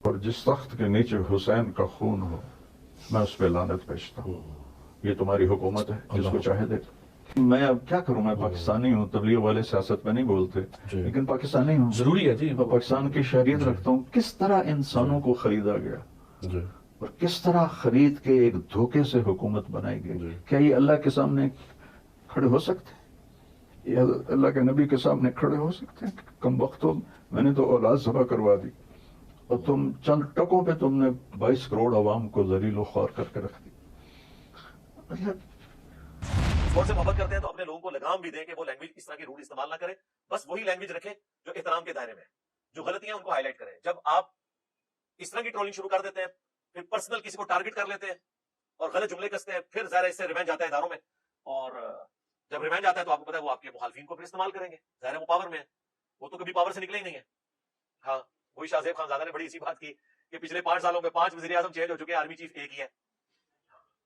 اور جس تخت کے نیچے حسین کا خون ہو میں اس پہ لعنت بھیجتا ہوں. یہ تمہاری حکومت ہے, جس کو چاہے دے. میں اب کیا کروں, میں پاکستانی ہوں, تبلیغ والے سیاست میں نہیں بولتے, لیکن پاکستانی ہوں, ضروری ہے جی, میں پاکستان کی شہریت رکھتا ہوں. کس طرح انسانوں کو خریدا گیا اور کس طرح خرید کے ایک دھوکے سے حکومت بنائی گئی. کیا یہ اللہ کے سامنے کھڑے ہو سکتے, یہ اللہ کے نبی کے سامنے کھڑے ہو سکتے ہیں؟ کم وقتوں میں نے تو اولاد ذبح کروا دی اور تم چند ٹکوں پہ تم نے 22 کروڑ عوام کو ذلیل و خوار کر کے رکھ دی. اسپورٹ سے محبت کرتے ہیں تو اپنے لوگوں کو لگام بھی دیں کہ وہ لینگویج اس طرح کی روڈ استعمال نہ کرے, بس وہی لینگویج رکھیں جو احترام کے دائرے میں ہے. جو غلطیاں ان کو ہائی لائٹ کریں. جب آپ اس طرح کی ٹرولنگ شروع کر دیتے ہیں, پھر پرسنل کسی کو ٹارگٹ کر لیتے ہیں اور غلط جملے کستے ہیں, پھر ظاہر اس سے ریونج آتا ہے اداروں میں, اور جب ریونج آتا ہے تو آپ کو پتا ہے وہ آپ کے مخالفین کو پھر استعمال کریں گے. ظاہر وہ پاور میں ہے, وہ تو کبھی پاور سے نکلے ہی نہیں ہے. ہاں, وہی شاہ زیب خانزادہ نے بڑی اسی بات کی کہ پچھلے 5 سالوں میں 5 وزیر اعظم چینج ہو چکے ہیں, آرمی چیف ایک ہی ہے.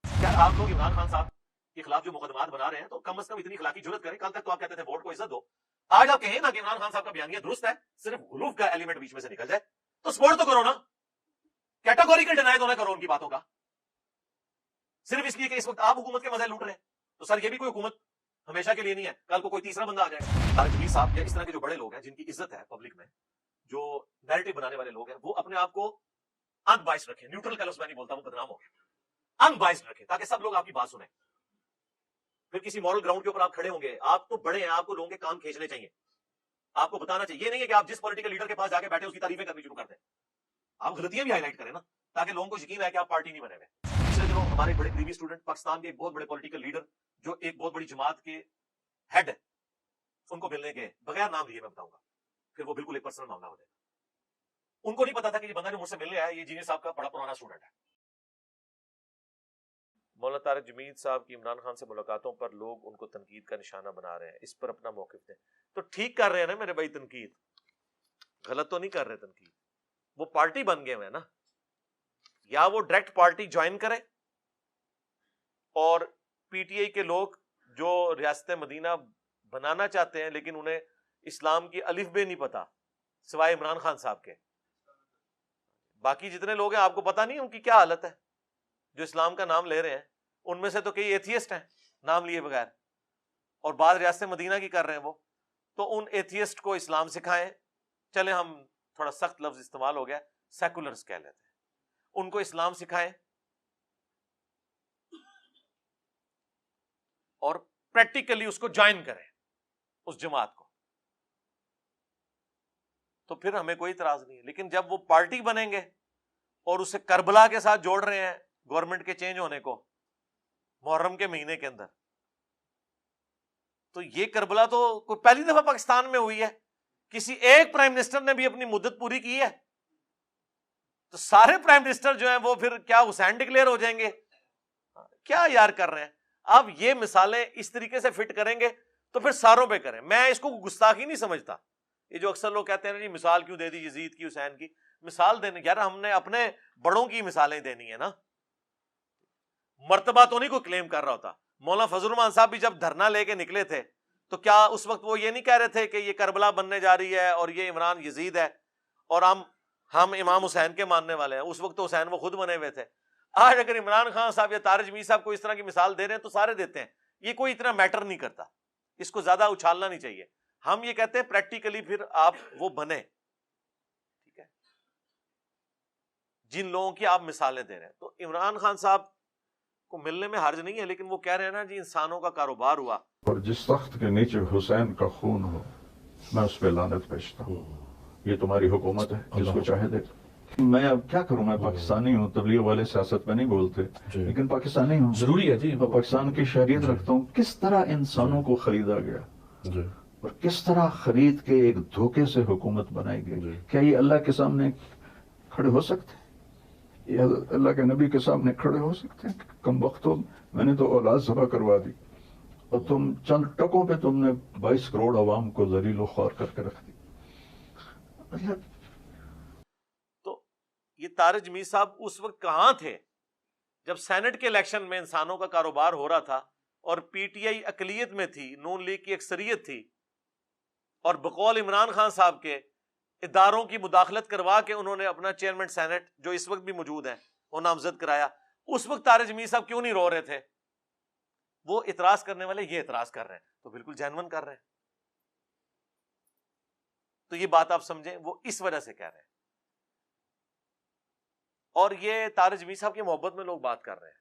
کیا آپ لوگ عمران خان صاحب کے خلاف جو مقدمات بنا رہے ہیں تو کم از کم اتنی اخلاقی جرت کریں. کل تک تو آپ کہتے تھے ووٹ کو عزت دو, آج آپ کہیں نا کہ عمران خان صاحب کا بیانیہ درست ہے, صرف غلوف کا ایلیمنٹ بیچ میں سے نکل جائے تو سپورٹ تو کرو نا. کیٹاگوریکل ڈینائی تو نہ کرو ان کی باتوں کا, صرف اس لیے کہ اس وقت آپ حکومت کے مزے لوٹ رہے ہیں. تو سر یہ بھی کوئی حکومت ہمیشہ کے لیے نہیں ہے, کل کو کوئی تیسرا بندہ آ جائے گا. طارق جمیل صاحب یا اس طرح کے جو بڑے لوگ ہیں جن کی عزت ہے پبلک میں, جو نیریٹو بنانے والے لوگ ہیں, وہ اپنے آپ کو ان بائسڈ رکھیں. نیوٹرل کا لفظ میں نہیں بولتا, وہ بدنام ہو گیا. ان بائسڈ رکھیں تاکہ سب لوگ آپ کی بات سنیں. پھر کسی مورل گراؤنڈ کے اوپر آپ کھڑے ہوں گے, آپ تو بڑے ہیں, آپ کو لوگوں کے کان کھینچنے چاہیے, آپ کو بتانا چاہیے. یہ نہیں ہے کہ آپ جس پولیٹیکل لیڈر کے پاس جا کے بیٹھے اس کی تعریفیں کرنی شروع کر دیں. آپ غلطیاں بھی ہائی لائٹ کریں نا, تاکہ لوگوں کو یقین ہے کہ آپ پارٹی نہیں بنے ہوئے. پچھلے دنوں ہمارے بڑے قریبی اسٹوڈنٹ پاکستان کے ایک بہت بڑے پولیٹیکل لیڈر جو ایک بہت بڑی جماعت کے ہیڈ ہے, ان کو ملنے گئے, بغیر نام لیے میں بتاؤں گا, پھر وہ بالکل ایک پرسنل معاملہ ہو جائے گا. ان کو نہیں پتا تھا کہ یہ بندہ جو مجھ سے ملنے آیا یہ جینئر صاحب کا بڑا پرانا اسٹوڈنٹ ہے. مولانا طارق جمیل صاحب کی عمران خان سے ملاقاتوں پر لوگ ان کو تنقید کا نشانہ بنا رہے ہیں, اس پر اپنا موقف دیں. تو ٹھیک کر رہے ہیں نا میرے بھائی, تنقید غلط تو نہیں کر رہے. تنقید وہ پارٹی بن گئے ہوئے نا, یا وہ ڈائریکٹ پارٹی جوائن کرے, اور پی ٹی آئی کے لوگ جو ریاست مدینہ بنانا چاہتے ہیں لیکن انہیں اسلام کی الف بے نہیں پتا سوائے عمران خان صاحب کے, باقی جتنے لوگ ہیں آپ کو پتا نہیں ان کی کیا حالت ہے جو اسلام کا نام لے رہے ہیں. ان میں سے تو کئی ایتھیسٹ ہیں نام لیے بغیر, اور بعض ریاست مدینہ کی کر رہے ہیں وہ. تو ان ایتھیسٹ کو اسلام سکھائیں, چلے ہم تھوڑا سخت لفظ استعمال ہو گیا, سیکولرز کہہ لیتے ہیں, ان کو اسلام سکھائیں اور پریکٹیکلی اس کو جوائن کریں اس جماعت کو, تو پھر ہمیں کوئی اعتراض نہیں ہے. لیکن جب وہ پارٹی بنیں گے اور اسے کربلا کے ساتھ جوڑ رہے ہیں گورنمنٹ کے چینج ہونے کو محرم کے مہینے کے اندر, تو یہ کربلا تو کوئی پہلی دفعہ پاکستان میں ہوئی ہے, کسی ایک پرائم منسٹر نے بھی اپنی مدت پوری کی ہے, تو سارے پرائم منسٹر جو ہیں وہ پھر کیا حسین ڈکلیئر ہو جائیں گے؟ کیا یار کر رہے ہیں آپ. یہ مثالیں اس طریقے سے فٹ کریں گے تو پھر ساروں پہ کریں. میں اس کو گستاخی نہیں سمجھتا. یہ جو اکثر لوگ کہتے ہیں نا جی مثال کیوں دے دی یزید کی, حسین کی, مثال دینے یار ہم نے اپنے بڑوں کی مثالیں دینی ہے نا, مرتبہ تو نہیں کوئی کلیم کر رہا ہوتا. مولانا فضل الرحمان صاحب بھی جب دھرنا لے کے نکلے تھے تو کیا اس وقت وہ یہ نہیں کہہ رہے تھے کہ یہ کربلا بننے جا رہی ہے اور یہ عمران یزید ہے اور ہم امام حسین کے ماننے والے ہیں؟ اس وقت تو حسین وہ خود بنے ہوئے تھے. آج اگر عمران خان صاحب یا طارق جمیل صاحب کو اس طرح کی مثال دے رہے ہیں تو سارے دیتے ہیں, یہ کوئی اتنا میٹر نہیں کرتا, اس کو زیادہ اچھالنا نہیں چاہیے. ہم یہ کہتے ہیں پریکٹیکلی پھر آپ وہ بنے, ٹھیک ہے, جن لوگوں کی آپ مثالیں دے رہے ہیں. تو عمران خان صاحب کو ملنے میں حرج نہیں ہے, لیکن وہ کہہ رہے ہیں نا جی انسانوں کا کاروبار ہوا. اور جس تخت کے نیچے حسین کا خون ہو میں اس پہ لعنت بھیجتا ہوں. یہ تمہاری حکومت ہے, جس کو چاہے دے. میں اب کیا کروں, میں پاکستانی ہوں, تبلیغ والے سیاست میں نہیں بولتے, لیکن پاکستانی ہوں, ضروری ہے جی, میں پاکستان کی شہریت رکھتا ہوں. کس طرح انسانوں کو خریدا گیا اور کس طرح خرید کے ایک دھوکے سے حکومت بنائی گئی. کیا یہ اللہ کے سامنے کھڑے ہو سکتے ہیں, یہ اللہ کے نبی کے سامنے کھڑے ہو سکتے ہیں؟ کم وقتوں میں نے تو اولاد ذبح کروا دی اور تم چند ٹکوں پہ تم نے 22 کروڑ عوام کو ذلیل و خوار کر کے رکھ دی. تو یہ طارق جمیل صاحب اس وقت کہاں تھے جب سینٹ کے الیکشن میں انسانوں کا کاروبار ہو رہا تھا اور پی ٹی آئی اقلیت میں تھی, نون لیگ کی اکثریت تھی, اور بقول عمران خان صاحب کے اداروں کی مداخلت کروا کے انہوں نے اپنا چیئرمین سینٹ جو اس وقت بھی موجود ہے وہ نامزد کرایا. اس وقت طارق جمیل صاحب کیوں نہیں رو رہے تھے؟ وہ اعتراض کرنے والے یہ اعتراض کر رہے ہیں تو بالکل جینون کر رہے ہیں. تو یہ بات آپ سمجھیں، وہ اس وجہ سے کہہ رہے ہیں. اور یہ طارق جمیل صاحب کی محبت میں لوگ بات کر رہے ہیں.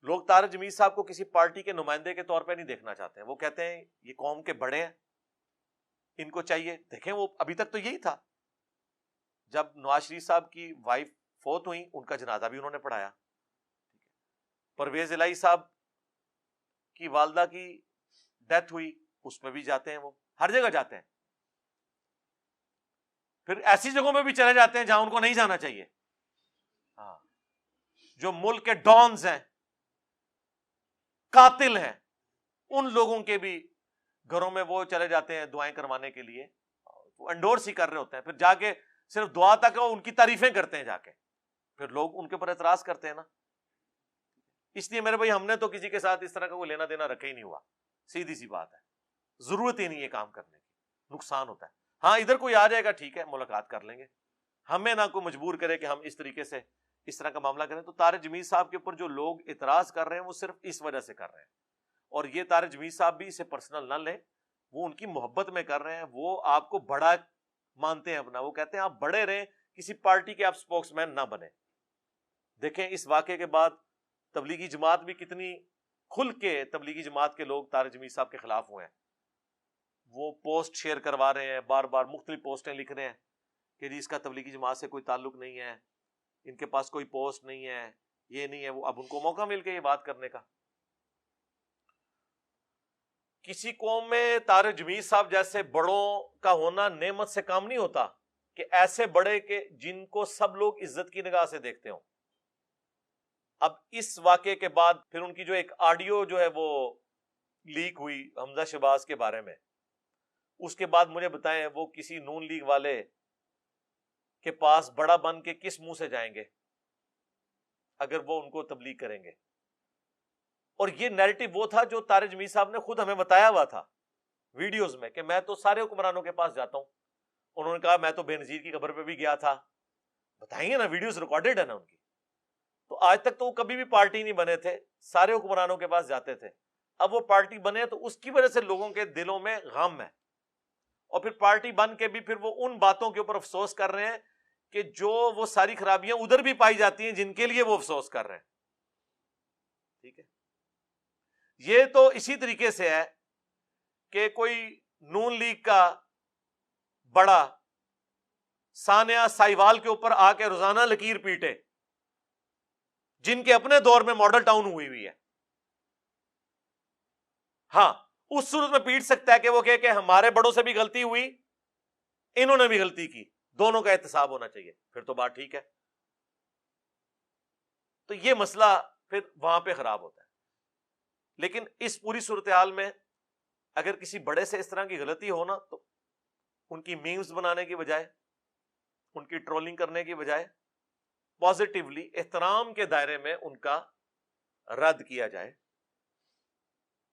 لوگ طارق جمیل صاحب کو کسی پارٹی کے نمائندے کے طور پہ نہیں دیکھنا چاہتے ہیں. وہ کہتے ہیں یہ قوم کے بڑے ہیں، ان کو چاہیے. دیکھیں وہ ابھی تک تو یہی تھا. جب نواز شریف صاحب کی وائف فوت ہوئی ان کا جنازہ بھی انہوں نے پڑھایا. پرویز الہی صاحب کی والدہ کی ڈیتھ ہوئی اس میں بھی جاتے ہیں، وہ ہر جگہ جاتے ہیں. پھر ایسی جگہوں میں بھی چلے جاتے ہیں جہاں ان کو نہیں جانا چاہیے. ہاں، جو ملک کے ڈانز ہیں، قاتل ہیں، ان لوگوں کے بھی گھروں میں وہ چلے جاتے ہیں دعائیں کروانے کے لیے. وہ انڈورس ہی کر رہے ہوتے ہیں. پھر جا کے صرف دعا تک ان کی تعریفیں کرتے ہیں جا کے. پھر لوگ ان کے اوپر اعتراض کرتے ہیں نا. اس لیے میرے بھائی ہم نے تو کسی کے ساتھ اس طرح کا کوئی لینا دینا رکھا ہی نہیں ہوا. سیدھی سی بات ہے، ضرورت ہی نہیں ہے کام کرنے کی، نقصان ہوتا ہے. ہاں ادھر کوئی آ جائے گا ٹھیک ہے ملاقات کر لیں گے، ہمیں نہ کوئی مجبور کرے کہ ہم اس طریقے سے اس طرح کا معاملہ کریں. تو طارق جمیل صاحب کے اوپر جو لوگ اعتراض کر رہے ہیں وہ صرف اس وجہ سے کر رہے ہیں. اور یہ طارق جمیل صاحب بھی اسے پرسنل نہ لیں، وہ ان کی محبت میں کر رہے ہیں. وہ آپ کو بڑا مانتے ہیں اپنا. وہ کہتے ہیں آپ بڑے رہیں، کسی پارٹی کے آپ سپوکس مین نہ بنے. دیکھیں اس واقعے کے بعد تبلیغی جماعت بھی کتنی کھل کے تبلیغی جماعت کے لوگ طارق جمیل صاحب کے خلاف ہوئے ہیں. وہ پوسٹ شیئر کروا رہے ہیں، بار بار مختلف پوسٹیں لکھ رہے ہیں کہ جی اس کا تبلیغی جماعت سے کوئی تعلق نہیں ہے، ان کے پاس کوئی پوسٹ نہیں ہے، یہ نہیں ہے وہ. اب ان کو موقع مل کے یہ بات کرنے کا. کسی قوم میں طارق جمیل صاحب جیسے بڑوں کا ہونا نعمت سے کام نہیں ہوتا کہ ایسے بڑے کہ جن کو سب لوگ عزت کی نگاہ سے دیکھتے ہوں. اب اس واقعے کے بعد پھر ان کی جو ایک آڈیو جو ہے وہ لیک ہوئی حمزہ شہباز کے بارے میں، اس کے بعد مجھے بتائیں وہ کسی نون لیگ والے کے پاس بڑا بن کے کس منہ سے جائیں گے اگر وہ ان کو تبلیغ کریں گے. اور یہ نیریٹو وہ تھا جو طارق جمیل صاحب نے خود ہمیں بتایا ہوا تھا ویڈیوز میں کہ میں تو سارے حکمرانوں کے پاس جاتا ہوں. انہوں نے کہا میں تو بے نظیر کی قبر پہ بھی گیا تھا. بتائیں گے نا، ویڈیوز ریکارڈڈ ہے نا ان کی. تو آج تک تو وہ کبھی بھی پارٹی نہیں بنے تھے، سارے حکمرانوں کے پاس جاتے تھے. اب وہ پارٹی بنے تو اس کی وجہ سے لوگوں کے دلوں میں غم ہے، اور پھر پارٹی بن کے بھی پھر وہ ان باتوں کے اوپر افسوس کر رہے ہیں کہ جو وہ ساری خرابیاں ادھر بھی پائی جاتی ہیں جن کے لیے وہ افسوس کر رہے ہیں. ٹھیک ہے، یہ تو اسی طریقے سے ہے کہ کوئی نون لیگ کا بڑا ثانیہ سائیوال کے اوپر آ کے روزانہ لکیر پیٹے، جن کے اپنے دور میں ماڈل ٹاؤن ہوئی ہے. ہاں اس صورت میں پیٹ سکتا ہے کہ وہ کہ ہمارے بڑوں سے بھی غلطی ہوئی، انہوں نے بھی غلطی کی، دونوں کا احتساب ہونا چاہیے، پھر تو بات ٹھیک ہے. تو یہ مسئلہ پھر وہاں پہ خراب ہوتا ہے. لیکن اس پوری صورتحال میں اگر کسی بڑے سے اس طرح کی غلطی ہو نا تو ان کی میمز بنانے کی بجائے، ان کی ٹرولنگ کرنے کی بجائے پازیٹیولی احترام کے دائرے میں ان کا رد کیا جائے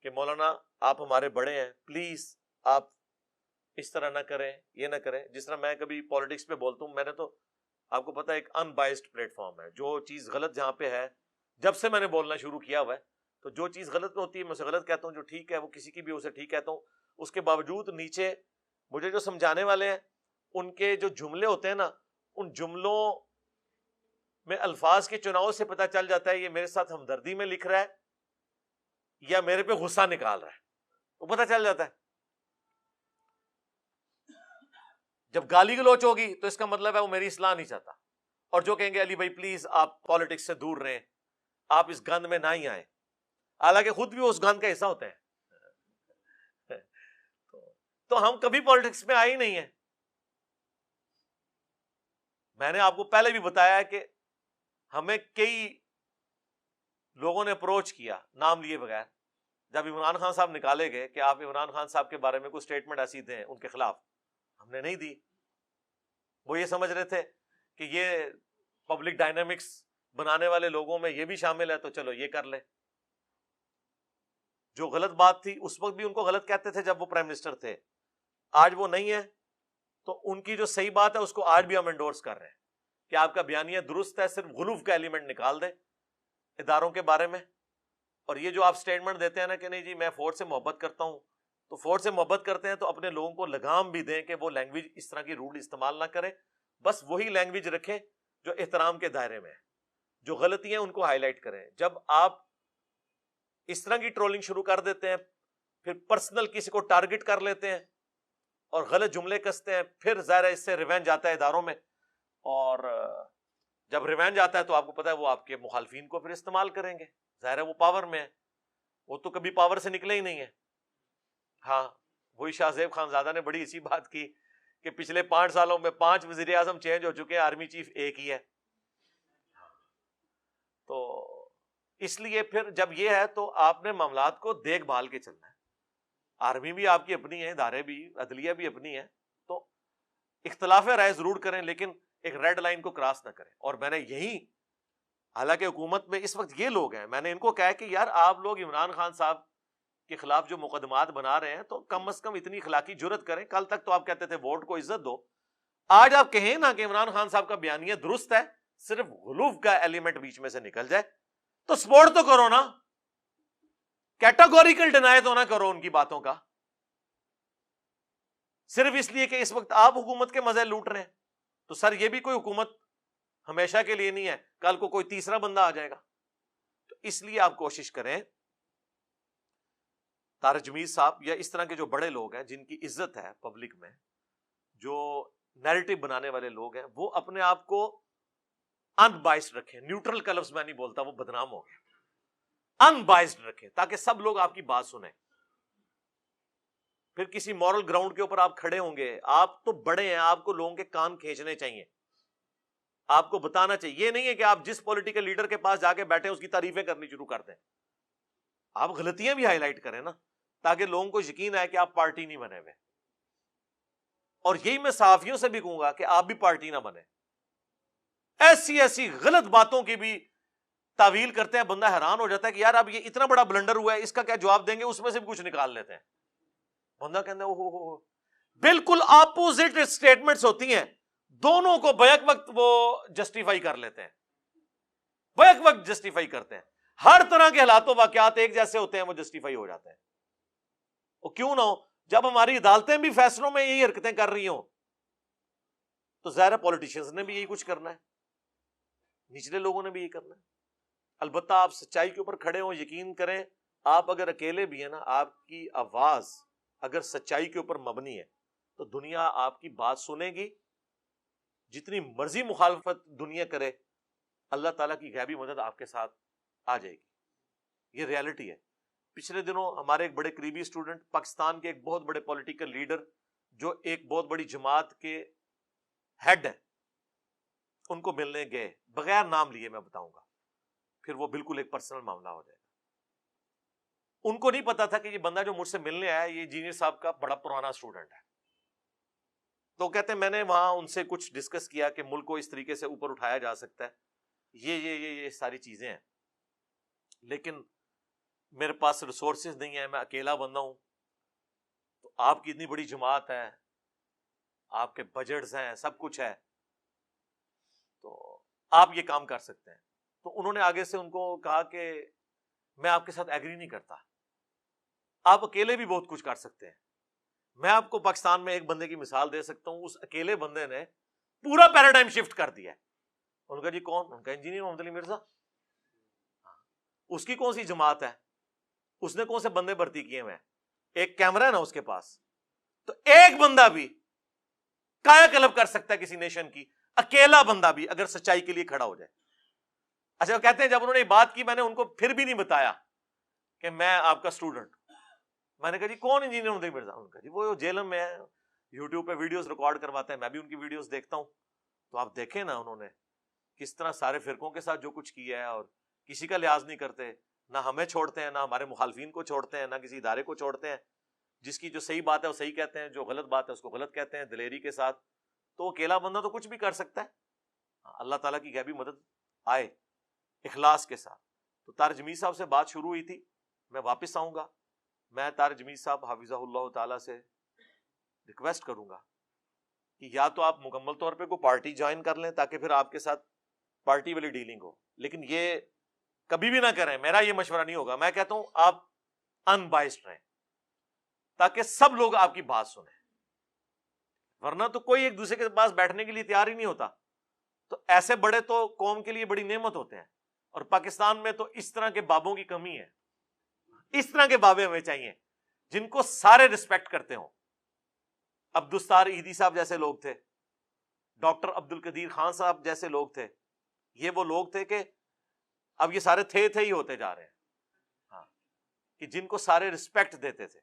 کہ مولانا آپ ہمارے بڑے ہیں، پلیز آپ اس طرح نہ کریں، یہ نہ کریں. جس طرح میں کبھی پالیٹکس پہ بولتا ہوں، میں نے تو آپ کو پتا ہے ایک ان بائسڈ پلیٹ فارم ہے. جو چیز غلط جہاں پہ ہے، جب سے میں نے بولنا شروع کیا ہوا ہے، تو جو چیز غلط ہوتی ہے میں اسے غلط کہتا ہوں، جو ٹھیک ہے وہ کسی کی بھی اسے ٹھیک کہتا ہوں. اس کے باوجود نیچے مجھے جو سمجھانے والے ہیں ان کے جو جملے ہوتے ہیں نا، ان جملوں میں الفاظ کے چناؤ سے پتہ چل جاتا ہے یہ میرے ساتھ ہمدردی میں لکھ رہا ہے یا میرے پہ غصہ نکال رہا ہے، وہ پتہ چل جاتا ہے. جب گالی گلوچ ہوگی تو اس کا مطلب ہے وہ میری اصلاح نہیں چاہتا. اور جو کہیں گے علی بھائی پلیز آپ پالیٹکس سے دور رہیں، آپ اس گند میں نہ ہی آئیں، حالانکہ خود بھی اس گند کا حصہ ہوتے ہیں. تو ہم کبھی پالیٹکس میں آئے ہی نہیں ہیں. میں نے آپ کو پہلے بھی بتایا کہ ہمیں کئی لوگوں نے اپروچ کیا نام لیے بغیر. جب عمران خان صاحب نکالے گئے کہ آپ عمران خان صاحب کے بارے میں کوئی سٹیٹمنٹ ایسی دیں ان کے خلاف، ہم نے نہیں دی. وہ یہ سمجھ رہے تھے کہ یہ پبلک ڈائنامکس بنانے والے لوگوں میں یہ بھی شامل ہے تو چلو یہ کر لیں. جو غلط بات تھی اس وقت بھی ان کو غلط کہتے تھے جب وہ پرائم منسٹر تھے، آج وہ نہیں ہے تو ان کی جو صحیح بات ہے اس کو آج بھی ہم انڈورس کر رہے ہیں کہ آپ کا بیانیہ درست ہے, صرف غلوف کا ایلیمنٹ نکال دیں اداروں کے بارے میں. اور یہ جو آپ سٹیٹمنٹ دیتے ہیں نا کہ نہیں جی میں فوج سے محبت کرتا ہوں, تو فوج سے محبت کرتے ہیں تو اپنے لوگوں کو لگام بھی دیں کہ وہ لینگویج اس طرح کی روڈ استعمال نہ کرے, بس وہی لینگویج رکھیں جو احترام کے دائرے میں ہے. جو غلطیاں ان کو ہائی لائٹ کریں. جب آپ اس طرح کی ٹرولنگ شروع کر دیتے ہیں, پھر پرسنل کسی کو ٹارگٹ کر لیتے ہیں اور غلط جملے کستے ہیں, پھر ظاہر ہے اس سے ریونج آتا ہے اداروں میں, اور جب ریونج آتا ہے تو آپ کو پتا ہے وہ آپ کے مخالفین کو پھر استعمال کریں گے. ظاہر ہے وہ پاور میں ہے, وہ تو کبھی پاور سے نکلے ہی نہیں ہے. ہاں وہی شاہ زیب خانزادہ نے بڑی اسی بات کی کہ پچھلے 5 سالوں میں 5 وزیر اعظم چینج ہو چکے ہیں, آرمی چیف ایک ہی ہے. تو اس لیے پھر جب یہ ہے تو آپ نے معاملات کو دیکھ بھال کے چلنا ہے. آرمی بھی آپ کی اپنی ہے, ادارے بھی, عدلیہ بھی اپنی ہے, تو اختلاف رائے ضرور کریں لیکن ایک ریڈ لائن کو کراس نہ کریں. اور میں نے یہی, حالانکہ حکومت میں اس وقت یہ لوگ ہیں, میں نے ان کو کہا کہ یار آپ لوگ عمران خان صاحب کے خلاف جو مقدمات بنا رہے ہیں تو کم از کم اتنی اخلاقی جرت کریں. کل تک تو آپ کہتے تھے ووٹ کو عزت دو, آج آپ کہیں نا کہ عمران خان صاحب کا بیانیہ درست ہے, صرف غلوف کا ایلیمنٹ بیچ میں سے نکل جائے تو سپورٹ تو کرو نا, کیٹاگوریکل ڈینائی تو نہ کرو ان کی باتوں کا, صرف اس لیے کہ اس وقت آپ حکومت کے مزے لوٹ رہے ہیں. تو سر یہ بھی کوئی حکومت ہمیشہ کے لیے نہیں ہے, کل کو کوئی تیسرا بندہ آ جائے گا. تو اس لیے آپ کوشش کریں, طارق جمیل صاحب یا اس طرح کے جو بڑے لوگ ہیں جن کی عزت ہے پبلک میں, جو نیریٹو بنانے والے لوگ ہیں, وہ اپنے آپ کو ان بائسڈ رکھیں. نیوٹرل کا لفظ میں نہیں بولتا, وہ بدنام ہو گیا. ان بائسڈ رکھیں تاکہ سب لوگ آپ کی بات سنیں. پھر کسی مورل گراؤنڈ کے اوپر آپ کھڑے ہوں گے, آپ تو بڑے ہیں, آپ کو لوگوں کے کان کھینچنے چاہیے, آپ کو بتانا چاہیے. یہ نہیں ہے کہ آپ جس پولیٹیکل لیڈر کے پاس جا کے بیٹھے اس کی تعریفیں کرنی شروع کر دیں. آپ غلطیاں بھی ہائی لائٹ کریں نا, تاکہ لوگوں کو یقین آئے کہ آپ پارٹی نہیں بنے ہوئے. اور یہی میں صحافیوں سے بھی کہوں گا کہ آپ بھی پارٹی نہ بنے. ایسی ایسی غلط باتوں کی بھی تعویل کرتے ہیں, بندہ حیران ہو جاتا ہے کہ یار اب یہ اتنا بڑا بلنڈر ہوا ہے, اس کا کیا جواب دیں گے, اس میں سے بھی کچھ نکال لیتے ہیں. بندہ کہتا ہے اوہ, بالکل اپوزٹ سٹیٹمنٹس ہوتی ہیں, دونوں کو بیک وقت وہ جسٹیفائی کر لیتے ہیں, بیک وقت جسٹیفائی کرتے ہیں. ہر طرح کے حالات و واقعات ایک جیسے ہوتے ہیں, وہ جسٹیفائی ہو جاتے ہیں. وہ کیوں نہ ہو, جب ہماری عدالتیں بھی فیصلوں میں یہی حرکتیں کر رہی ہوں تو ظاہر پولیٹیشنز نے بھی یہی کچھ کرنا ہے, نچلے لوگوں نے بھی یہی کرنا ہے. البتہ آپ سچائی کے اوپر کھڑے ہوں, یقین کریں آپ اگر اکیلے بھی ہیں نا, آپ کی آواز اگر سچائی کے اوپر مبنی ہے تو دنیا آپ کی بات سنے گی. جتنی مرضی مخالفت دنیا کرے, اللہ تعالیٰ کی غیبی مدد آپ کے ساتھ آ جائے گی. یہ ریالٹی ہے. پچھلے دنوں ہمارے ایک بڑے قریبی اسٹوڈنٹ, پاکستان کے ایک بہت بڑے پولیٹیکل لیڈر جو ایک بہت بڑی جماعت کے ہیڈ ہیں, ان کو ملنے گئے, بغیر نام لیے میں بتاؤں گا, پھر وہ بالکل ایک پرسنل معاملہ ہو جائے گا. ان کو نہیں پتا تھا کہ یہ بندہ جو مجھ سے ملنے آیا یہ انجینئر صاحب کا بڑا پرانا اسٹوڈنٹ ہے. تو کہتے ہیں میں نے وہاں ان سے کچھ ڈسکس کیا کہ ملک کو اس طریقے سے اوپر اٹھایا جا سکتا ہے, یہ ساری چیزیں ہیں, لیکن میرے پاس ریسورسز نہیں ہیں, میں اکیلا بندہ ہوں. تو آپ کی اتنی بڑی جماعت ہے, آپ کے بجٹس ہیں, سب کچھ ہے, تو آپ یہ کام کر سکتے ہیں. تو انہوں نے آگے سے ان کو کہا کہ میں آپ کے ساتھ ایگری نہیں کرتا, آپ اکیلے بھی بہت کچھ کر سکتے ہیں. میں آپ کو پاکستان میں ایک بندے کی مثال دے سکتا ہوں, اس اکیلے بندے نے پورا پیراڈائم شفٹ کر دیا ہے. ان کا جی کون؟ ان کا انجینئر محمد علی مرزا. اس کی کون سی جماعت ہے, اس نے کون سے بندے بھرتی کیے ہوئے ہیں, ایک کیمرہ ہے نا اس کے پاس. تو ایک بندہ بھی کایا کلب کر سکتا ہے کسی نیشن کی, اکیلا بندہ بھی, اگر سچائی کے لیے کھڑا ہو جائے. اچھا کہتے ہیں جب انہوں نے یہ بات کی, میں نے ان کو پھر بھی نہیں بتایا کہ میں آپ کا اسٹوڈنٹ. میں نے کہا جی کون انجینئر محمد علی مرزا؟ ان کا جی وہ جیلم میں ہے, یوٹیوب پہ ویڈیوز ریکارڈ کرواتے ہیں, میں بھی ان کی ویڈیوز دیکھتا ہوں. تو آپ دیکھیں نا انہوں نے کس طرح سارے فرقوں کے ساتھ جو کچھ کیا ہے, اور کسی کا لحاظ نہیں کرتے, نہ ہمیں چھوڑتے ہیں, نہ ہمارے مخالفین کو چھوڑتے ہیں, نہ کسی ادارے کو چھوڑتے ہیں. جس کی جو صحیح بات ہے وہ صحیح کہتے ہیں, جو غلط بات ہے اس کو غلط کہتے ہیں, دلیری کے ساتھ. تو اکیلا بندہ تو کچھ بھی کر سکتا ہے, اللہ تعالیٰ کی غیبی مدد آئے اخلاص کے ساتھ. تو طارق جمیل صاحب سے بات شروع ہوئی تھی, میں واپس آؤں گا, میں طارق جمیل صاحب حفظہ اللہ تعالیٰ سے ریکویسٹ کروں گا کہ یا تو آپ مکمل طور پہ کوئی پارٹی جوائن کر لیں تاکہ پھر آپ کے ساتھ پارٹی والی ڈیلنگ ہو، لیکن یہ کبھی بھی نہ کریں، میرا یہ مشورہ نہیں ہوگا. میں کہتا ہوں آپ ان بائسڈ رہیں تاکہ سب لوگ آپ کی بات سنیں، ورنہ تو کوئی ایک دوسرے کے پاس بیٹھنے کے لیے تیار ہی نہیں ہوتا. تو ایسے بڑے تو قوم کے لیے بڑی نعمت ہوتے ہیں، اور پاکستان میں تو اس طرح کے بابوں کی کمی ہے. اس طرح کے بابے ہمیں چاہیے جن کو سارے ریسپیکٹ کرتے ہوں. عبدالستار ایدھی صاحب جیسے لوگ تھے، ڈاکٹر عبد القدیر خان صاحب جیسے لوگ تھے. یہ وہ لوگ تھے کہ اب یہ سارے تھے ہی ہوتے جا رہے ہیں، ہاں، کہ جن کو سارے ریسپیکٹ دیتے تھے.